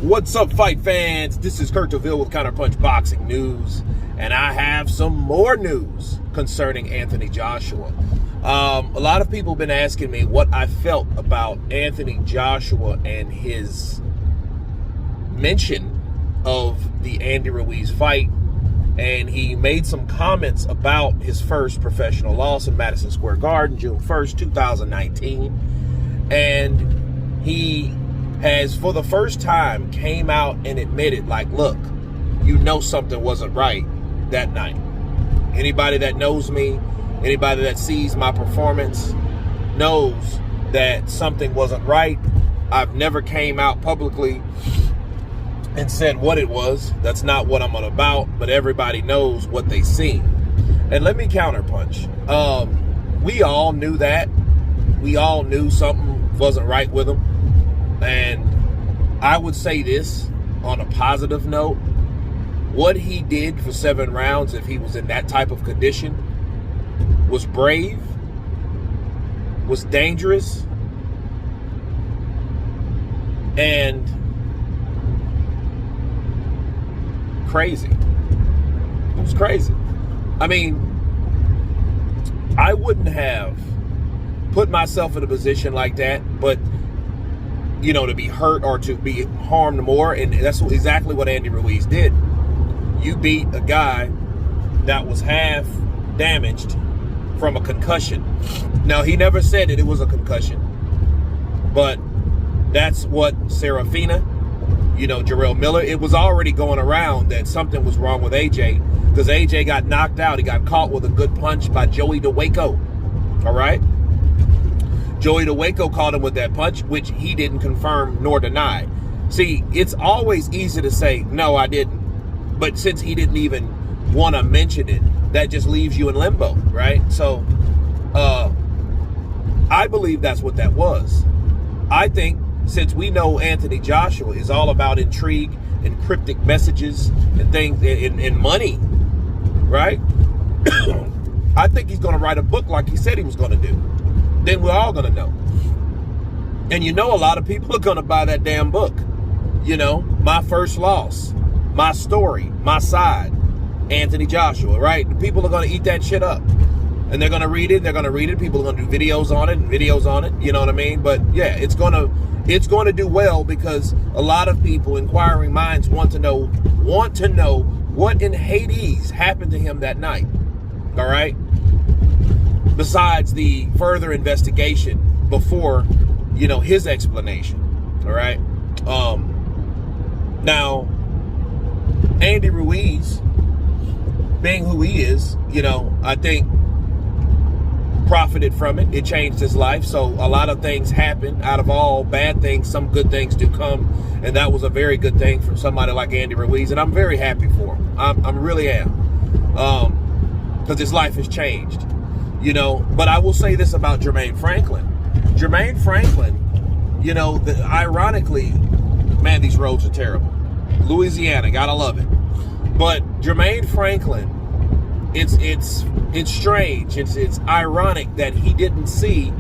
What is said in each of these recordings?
What's up, fight fans? This is Kurt DeVille with Counterpunch Boxing News, and I have some more news concerning Anthony Joshua. A lot of people have been asking me what I felt about Anthony Joshua and his mention of the Andy Ruiz fight, and he made some comments about his first professional loss in Madison Square Garden, June 1st, 2019, and he has, for the first time, came out and admitted, like, look, you know something wasn't right that night. Anybody that knows me, anybody that sees my performance knows that something wasn't right. I've never came out publicly and said what it was. That's not what I'm about, but everybody knows what they see. And let me counterpunch. We all knew that. We all knew something wasn't right with him. And I would say this on a positive note: what he did for 7 rounds, if he was in that type of condition, was brave, was dangerous, and crazy. It was crazy. I mean, I wouldn't have put myself in a position like that, but you know, to be hurt or to be harmed more. And that's exactly what Andy Ruiz did. You beat a guy that was half damaged from a concussion. Now, he never said that it was a concussion, but that's what Serafina, you know, Jarrell Miller, it was already going around that something was wrong with AJ, because AJ got knocked out. He got caught with a good punch by Joey DeWaco. All right? Joey DeWaco caught him with that punch, which he didn't confirm nor deny. See, it's always easy to say, no, I didn't. But since he didn't even want to mention it, that just leaves you in limbo, right? So, I believe that's what that was. I think since we know Anthony Joshua is all about intrigue and cryptic messages and things and money, right? I think he's going to write a book like he said he was going to do. Then we're all going to know. And you know, a lot of people are going to buy that damn book. You know, my first loss, my story, my side, Anthony Joshua, right? People are going to eat that shit up. And they're going to read it. They're going to read it. People are going to do videos on it and videos on it. You know what I mean? But yeah, it's going to do well, because a lot of people, inquiring minds, want to know what in Hades happened to him that night. All right? Besides the further investigation before, you know, his explanation. All right. Now, Andy Ruiz, being who he is, you know, I think profited from it. It changed his life. So a lot of things happen. Out of all bad things, some good things do come. And that was a very good thing from somebody like Andy Ruiz. And I'm very happy for him. I really am. Because his life has changed. You know, but I will say this about Jermaine Franklin. Jermaine Franklin, you know, ironically, man, these roads are terrible. Louisiana, gotta love it. But Jermaine Franklin, it's strange. It's ironic that he didn't see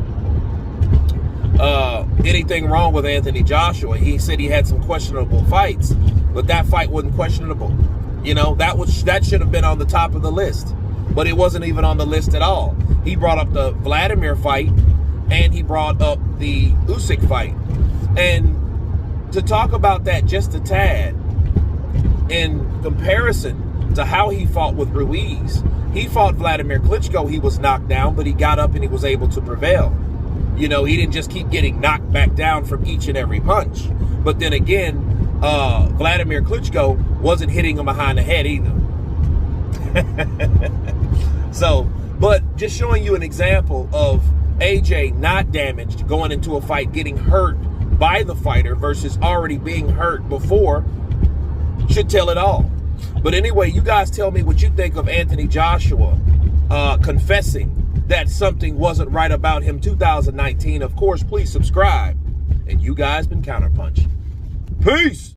anything wrong with Anthony Joshua. He said he had some questionable fights, but that fight wasn't questionable. You know, that should have been on the top of the list. But it wasn't even on the list at all. He brought up the Vladimir fight, and he brought up the Usyk fight. And to talk about that just a tad, in comparison to how he fought with Ruiz, he fought Vladimir Klitschko. He was knocked down, but he got up and he was able to prevail. You know, he didn't just keep getting knocked back down from each and every punch. But then again, Vladimir Klitschko wasn't hitting him behind the head either. So, but just showing you an example of AJ not damaged going into a fight, getting hurt by the fighter versus already being hurt before, should tell it all. But anyway, you guys tell me what you think of Anthony Joshua confessing that something wasn't right about him 2019. Of course, please subscribe. And you guys been Counterpunch. Peace.